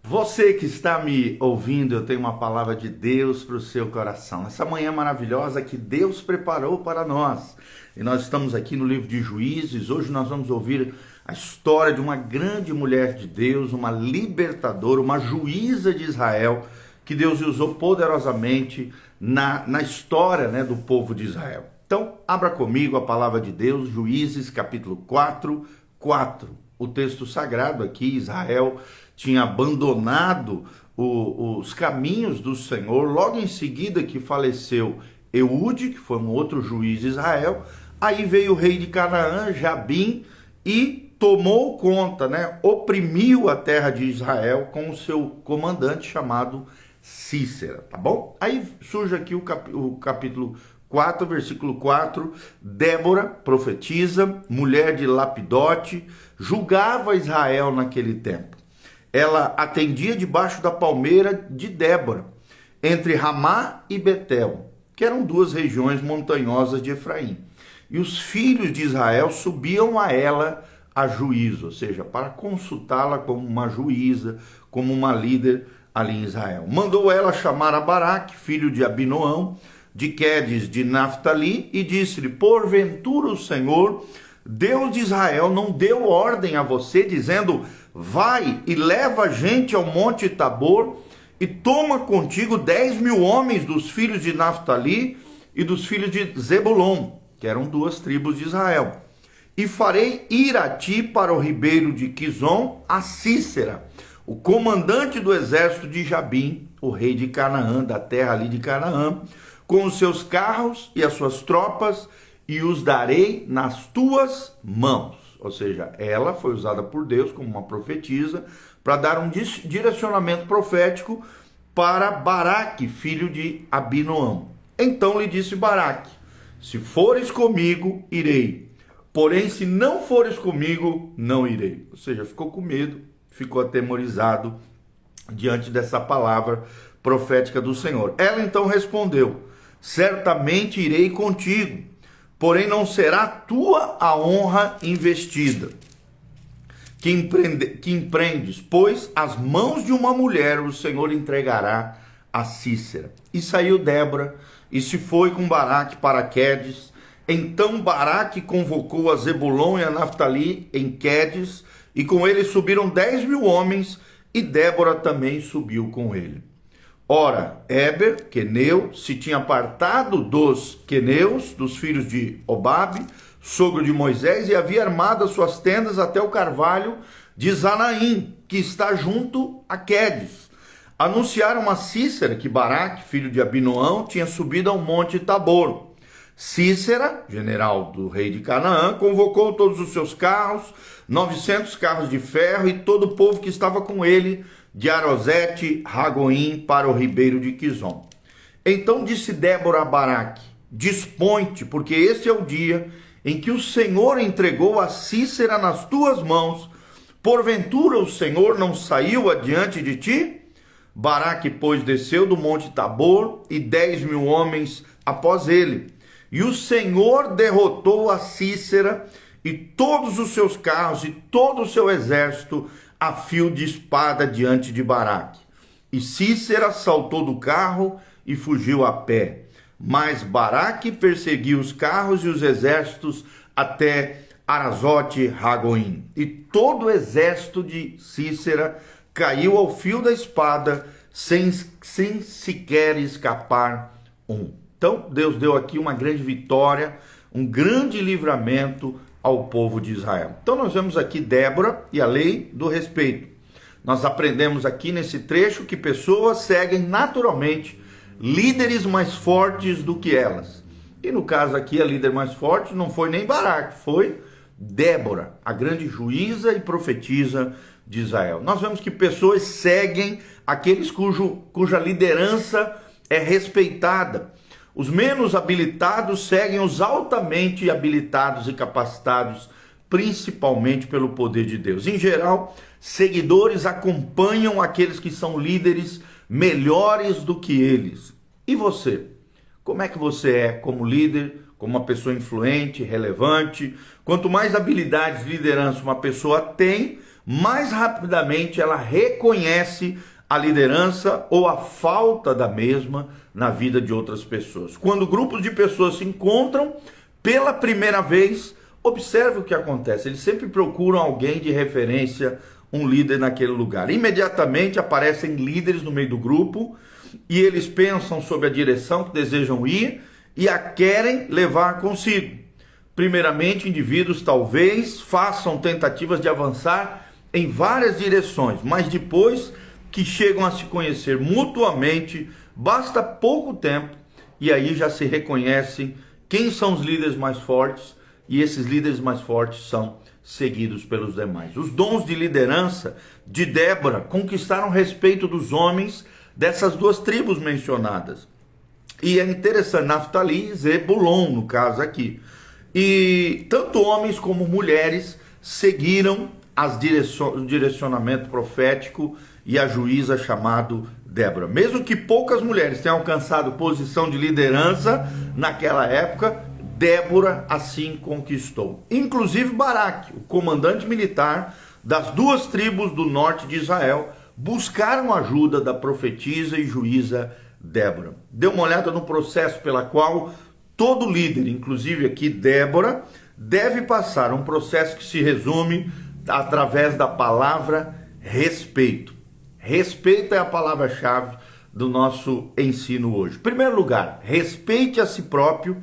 Você que está me ouvindo, eu tenho uma palavra de Deus para o seu coração. Essa manhã maravilhosa que Deus preparou para nós. E nós estamos aqui no livro de Juízes. Hoje nós vamos ouvir a história de uma grande mulher de Deus, uma libertadora, uma juíza de Israel, que Deus usou poderosamente na história, do povo de Israel. Então, abra comigo a palavra de Deus, Juízes capítulo 4. O texto sagrado aqui, Israel tinha abandonado os caminhos do Senhor, logo em seguida que faleceu Eude, que foi um outro juiz de Israel. Aí veio o rei de Canaã, Jabim, e tomou conta, oprimiu a terra de Israel com o seu comandante chamado Cícera, tá bom? Aí surge aqui o capítulo 4, versículo 4, Débora, profetisa, mulher de Lapidote, julgava Israel naquele tempo. Ela atendia debaixo da palmeira de Débora, entre Ramá e Betel, que eram duas regiões montanhosas de Efraim. E os filhos de Israel subiam a ela a juízo, ou seja, para consultá-la como uma juíza, como uma líder ali em Israel. Mandou ela chamar a Baraque, filho de Abinoão, de Quedes de Naftali, e disse-lhe: porventura o Senhor, Deus de Israel, não deu ordem a você, dizendo: vai e leva gente ao monte Tabor, e toma contigo 10.000 homens dos filhos de Naftali e dos filhos de Zebulon, que eram duas tribos de Israel. E farei ir a ti para o ribeiro de Quizon a Cícera, o comandante do exército de Jabim, o rei de Canaã, da terra ali de Canaã, com os seus carros e as suas tropas, e os darei nas tuas mãos. Ou seja, ela foi usada por Deus como uma profetisa para dar um direcionamento profético para Baraque, filho de Abinoão. Então lhe disse Baraque: se fores comigo, irei. Porém, se não fores comigo, não irei. Ou seja, ficou com medo, ficou atemorizado diante dessa palavra profética do Senhor. Ela então respondeu: certamente irei contigo, porém não será tua a honra investida, que empreendes, pois as mãos de uma mulher o Senhor entregará a Cícera. E saiu Débora, e se foi com Baraque para Quedes. Então Baraque convocou a Zebulon e a Naftali em Quedes, e com ele subiram 10.000 homens, e Débora também subiu com ele. Ora, Éber, queneu, se tinha apartado dos queneus, dos filhos de Obabe, sogro de Moisés, e havia armado as suas tendas até o carvalho de Zanaim, que está junto a Quedes. Anunciaram a Cícera que Baraque, filho de Abinoão, tinha subido ao monte Tabor. Cícera, general do rei de Canaã, convocou todos os seus carros, 900 carros de ferro, e todo o povo que estava com ele, de Arosete, Ragoim, para o ribeiro de Quizon. Então disse Débora a Baraque: dispõe-te, porque este é o dia em que o Senhor entregou a Cícera nas tuas mãos. Porventura o Senhor não saiu adiante de ti? Baraque, pois, desceu do monte Tabor, e 10.000 homens após ele. E o Senhor derrotou a Cícera e todos os seus carros e todo o seu exército a fio de espada diante de Baraque. E Cícera saltou do carro e fugiu a pé. Mas Baraque perseguiu os carros e os exércitos até Arazote Ragoim. E todo o exército de Cícera caiu ao fio da espada, sem sequer escapar um. Então Deus deu aqui uma grande vitória, um grande livramento ao povo de Israel. Então nós vemos aqui Débora e a lei do respeito. Nós aprendemos aqui nesse trecho que pessoas seguem naturalmente líderes mais fortes do que elas. E no caso aqui a líder mais forte não foi nem Baraque, foi Débora, a grande juíza e profetisa de Israel. Nós vemos que pessoas seguem aqueles cuja liderança é respeitada. Os menos habilitados seguem os altamente habilitados e capacitados, principalmente pelo poder de Deus. Em geral, seguidores acompanham aqueles que são líderes melhores do que eles. E você? Como é que você é como líder, como uma pessoa influente, relevante? Quanto mais habilidades de liderança uma pessoa tem, mais rapidamente ela reconhece a liderança ou a falta da mesma na vida de outras pessoas. Quando grupos de pessoas se encontram pela primeira vez, observe o que acontece. Eles sempre procuram alguém de referência, um líder naquele lugar. Imediatamente aparecem líderes no meio do grupo e eles pensam sobre a direção que desejam ir e a querem levar consigo. Primeiramente, indivíduos talvez façam tentativas de avançar em várias direções, mas depois que chegam a se conhecer mutuamente, basta pouco tempo e aí já se reconhecem quem são os líderes mais fortes, e esses líderes mais fortes são seguidos pelos demais. Os dons de liderança de Débora conquistaram o respeito dos homens dessas duas tribos mencionadas. E é interessante, Naftali e Zebulon, no caso aqui. E tanto homens como mulheres seguiram o direcionamento profético e a juíza chamado Débora. Mesmo que poucas mulheres tenham alcançado posição de liderança naquela época, Débora assim conquistou. Inclusive Baraque, o comandante militar das duas tribos do norte de Israel, buscaram ajuda da profetisa e juíza Débora. Dê uma olhada no processo pela qual todo líder, inclusive aqui Débora, deve passar um processo que se resume através da palavra respeito. Respeito é a palavra-chave do nosso ensino hoje. Em primeiro lugar, respeite a si próprio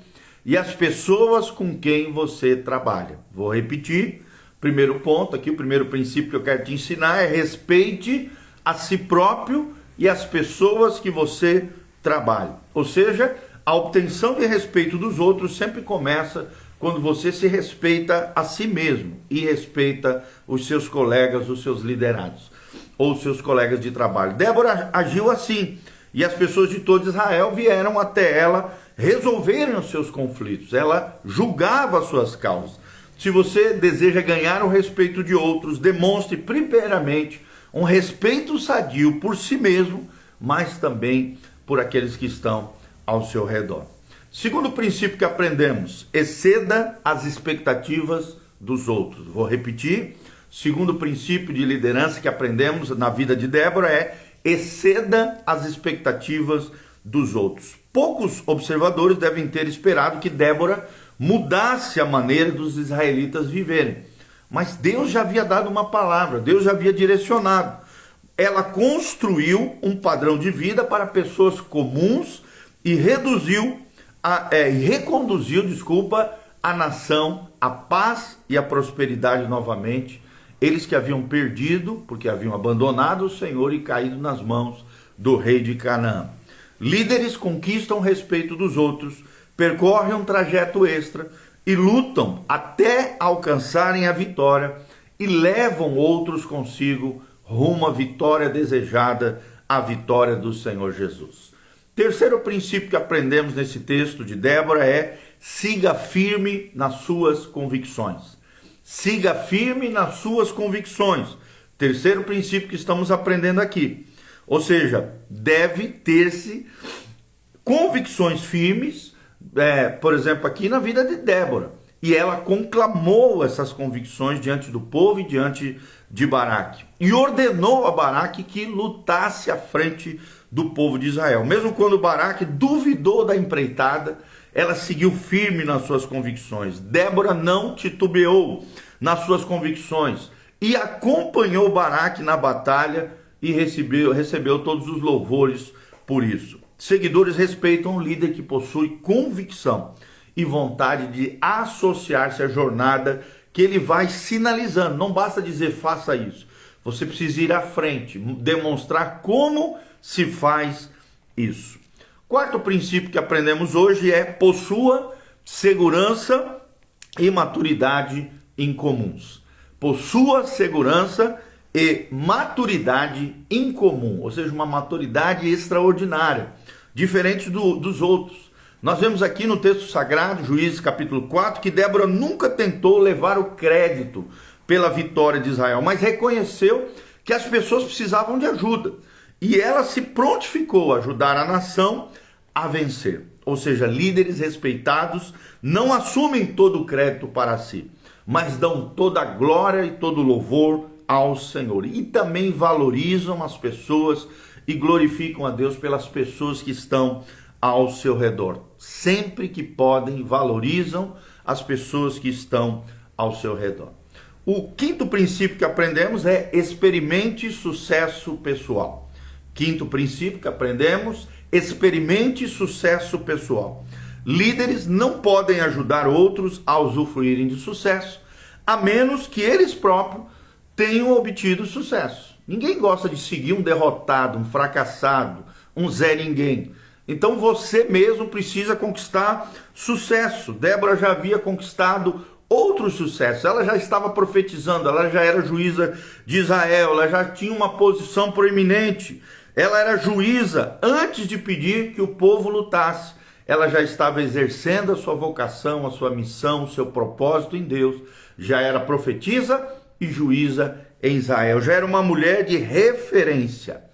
e as pessoas com quem você trabalha. Vou repetir. Primeiro ponto aqui, o primeiro princípio que eu quero te ensinar é respeite a si próprio e as pessoas que você trabalha. Ou seja, a obtenção de respeito dos outros sempre começa quando você se respeita a si mesmo e respeita os seus colegas, os seus liderados ou seus colegas de trabalho. Débora agiu assim e as pessoas de todo Israel vieram até ela resolverem os seus conflitos. Ela julgava as suas causas. Se você deseja ganhar o respeito de outros, demonstre primeiramente um respeito sadio por si mesmo, mas também por aqueles que estão ao seu redor. Segundo princípio que aprendemos, exceda as expectativas dos outros. Vou repetir. Segundo princípio de liderança que aprendemos na vida de Débora é exceda as expectativas dos outros. Poucos observadores devem ter esperado que Débora mudasse a maneira dos israelitas viverem. Mas Deus já havia dado uma palavra, Deus já havia direcionado. Ela construiu um padrão de vida para pessoas comuns e reconduziu a nação, a paz e a prosperidade novamente. Eles que haviam perdido, porque haviam abandonado o Senhor e caído nas mãos do rei de Canaã. Líderes conquistam o respeito dos outros, percorrem um trajeto extra e lutam até alcançarem a vitória e levam outros consigo rumo à vitória desejada, a vitória do Senhor Jesus. Terceiro princípio que aprendemos nesse texto de Débora é siga firme nas suas convicções. Siga firme nas suas convicções. Terceiro princípio que estamos aprendendo aqui. Ou seja, deve ter-se convicções firmes, por exemplo, aqui na vida de Débora. E ela conclamou essas convicções diante do povo e diante de Baraque. E ordenou a Baraque que lutasse à frente do povo de Israel. Mesmo quando Baraque duvidou da empreitada, ela seguiu firme nas suas convicções. Débora não titubeou nas suas convicções e acompanhou Baraque na batalha e recebeu todos os louvores por isso. Seguidores respeitam um líder que possui convicção e vontade de associar-se à jornada que ele vai sinalizando. Não basta dizer faça isso. Você precisa ir à frente, demonstrar como se faz isso. Quarto princípio que aprendemos hoje é possua segurança e maturidade incomuns. Possua segurança e maturidade incomum, ou seja, uma maturidade extraordinária, diferente dos outros. Nós vemos aqui no texto sagrado, Juízes capítulo 4, que Débora nunca tentou levar o crédito pela vitória de Israel, mas reconheceu que as pessoas precisavam de ajuda. E ela se prontificou a ajudar a nação a vencer. Ou seja, líderes respeitados não assumem todo o crédito para si, mas dão toda a glória e todo o louvor ao Senhor. E também valorizam as pessoas e glorificam a Deus pelas pessoas que estão ao seu redor. Sempre que podem, valorizam as pessoas que estão ao seu redor. O quinto princípio que aprendemos é experimente sucesso pessoal. Quinto princípio que aprendemos, experimente sucesso pessoal. Líderes não podem ajudar outros a usufruírem de sucesso, a menos que eles próprios tenham obtido sucesso. Ninguém gosta de seguir um derrotado, um fracassado, um Zé Ninguém. Então você mesmo precisa conquistar sucesso. Débora já havia conquistado outro sucesso. Ela já estava profetizando, ela já era juíza de Israel, ela já tinha uma posição proeminente. Ela era juíza antes de pedir que o povo lutasse. Ela já estava exercendo a sua vocação, a sua missão, o seu propósito em Deus. Já era profetisa e juíza em Israel. Já era uma mulher de referência.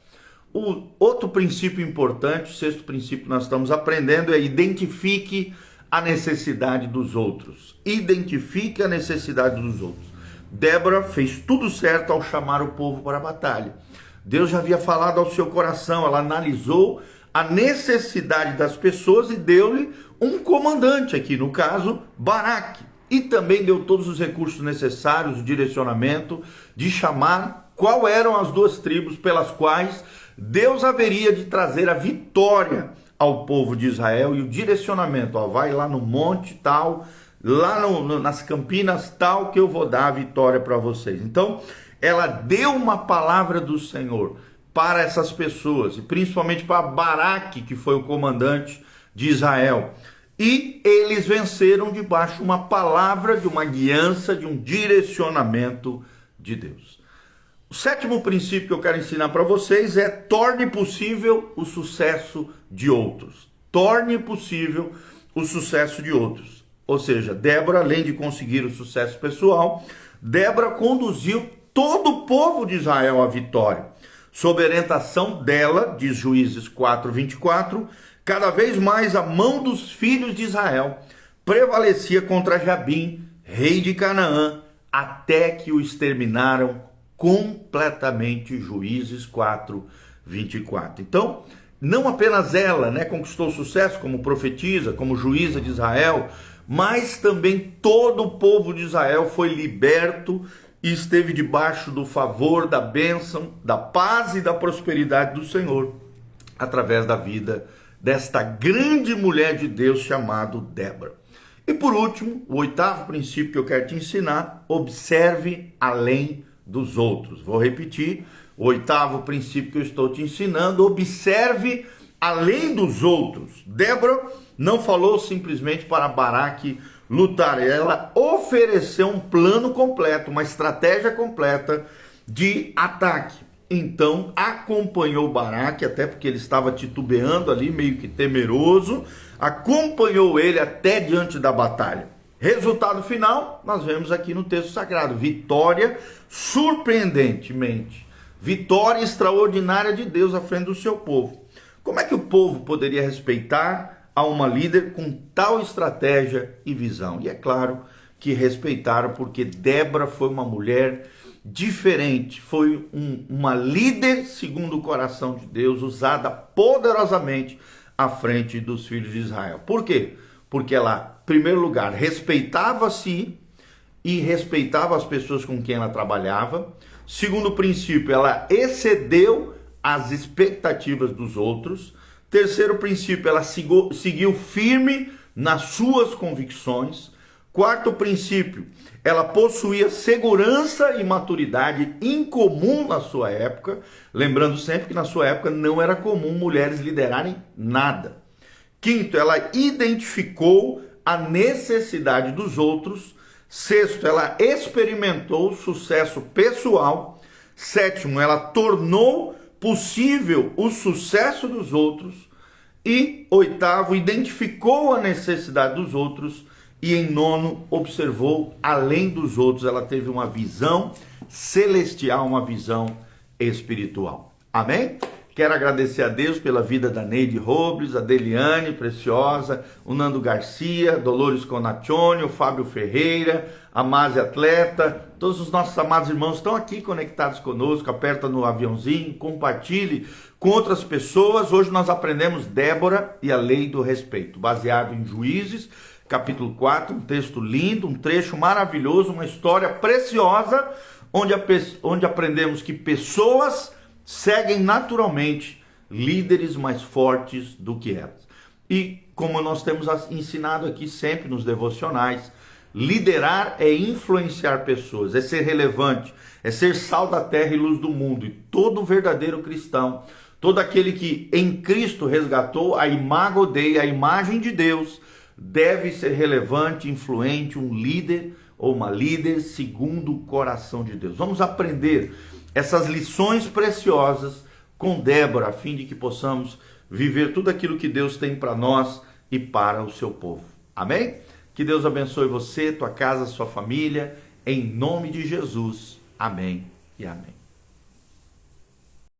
O outro princípio importante, o sexto princípio que nós estamos aprendendo é identifique a necessidade dos outros. Identifique a necessidade dos outros. Débora fez tudo certo ao chamar o povo para a batalha. Deus já havia falado ao seu coração, ela analisou a necessidade das pessoas e deu-lhe um comandante aqui, no caso, Baraque. E também deu todos os recursos necessários, o direcionamento de chamar qual eram as duas tribos pelas quais Deus haveria de trazer a vitória ao povo de Israel e o direcionamento. Ó, vai lá no monte tal, lá nas campinas tal, que eu vou dar a vitória para vocês. Então, ela deu uma palavra do Senhor para essas pessoas, e principalmente para Baraque, que foi o comandante de Israel. E eles venceram debaixo de uma palavra, de uma guiança, de um direcionamento de Deus. O sétimo princípio que eu quero ensinar para vocês é torne possível o sucesso de outros. Torne possível o sucesso de outros. Ou seja, Débora, além de conseguir o sucesso pessoal, Débora conduziu todo o povo de Israel à vitória. Sob a orientação dela, diz Juízes 4:24, cada vez mais a mão dos filhos de Israel prevalecia contra Jabim, rei de Canaã, até que o exterminaram completamente. Juízes 4:24. Então, não apenas ela, conquistou sucesso como profetisa, como juíza de Israel, mas também todo o povo de Israel foi liberto e esteve debaixo do favor, da bênção, da paz e da prosperidade do Senhor, através da vida desta grande mulher de Deus chamada Débora. E por último, o oitavo princípio que eu quero te ensinar, observe além dos outros. Vou repetir, o oitavo princípio que eu estou te ensinando, observe além dos outros. Débora não falou simplesmente para Baraque lutar, ela ofereceu um plano completo, uma estratégia completa de ataque. Então acompanhou Baraque, até porque ele estava titubeando ali, meio que temeroso, acompanhou ele até diante da batalha. Resultado final, nós vemos aqui no texto sagrado, vitória surpreendentemente, vitória extraordinária de Deus à frente do seu povo. Como é que o povo poderia respeitar a uma líder com tal estratégia e visão? E é claro que respeitaram, porque Débora foi uma mulher diferente, foi uma líder segundo o coração de Deus, usada poderosamente à frente dos filhos de Israel. Por quê? Porque ela, em primeiro lugar, respeitava-se e respeitava as pessoas com quem ela trabalhava. Segundo princípio, ela excedeu as expectativas dos outros. Terceiro princípio, ela seguiu firme nas suas convicções. Quarto princípio, ela possuía segurança e maturidade incomum na sua época. Lembrando sempre que na sua época não era comum mulheres liderarem nada. Quinto, ela identificou a necessidade dos outros. Sexto, ela experimentou sucesso pessoal. Sétimo, ela tornou possível o sucesso dos outros. E oitavo, identificou a necessidade dos outros. E em nono, observou além dos outros. Ela teve uma visão celestial, uma visão espiritual. Amém? Quero agradecer a Deus pela vida da Neide Robles, a Deliane Preciosa, o Nando Garcia, Dolores Conaccioni, o Fábio Ferreira, a Mase Atleta, todos os nossos amados irmãos estão aqui conectados conosco. Aperta no aviãozinho, compartilhe com outras pessoas. Hoje nós aprendemos Débora e a lei do respeito, baseado em Juízes, capítulo 4, um texto lindo, um trecho maravilhoso, uma história preciosa, onde aprendemos que pessoas seguem naturalmente líderes mais fortes do que elas. E como nós temos ensinado aqui sempre nos devocionais, liderar é influenciar pessoas, é ser relevante, é ser sal da terra e luz do mundo. E todo verdadeiro cristão, todo aquele que em Cristo resgatou a imago Dei, a imagem de Deus, deve ser relevante, influente, um líder ou uma líder segundo o coração de Deus. Vamos aprender essas lições preciosas com Débora, a fim de que possamos viver tudo aquilo que Deus tem para nós e para o seu povo. Amém? Que Deus abençoe você, tua casa, sua família, em nome de Jesus. Amém e amém.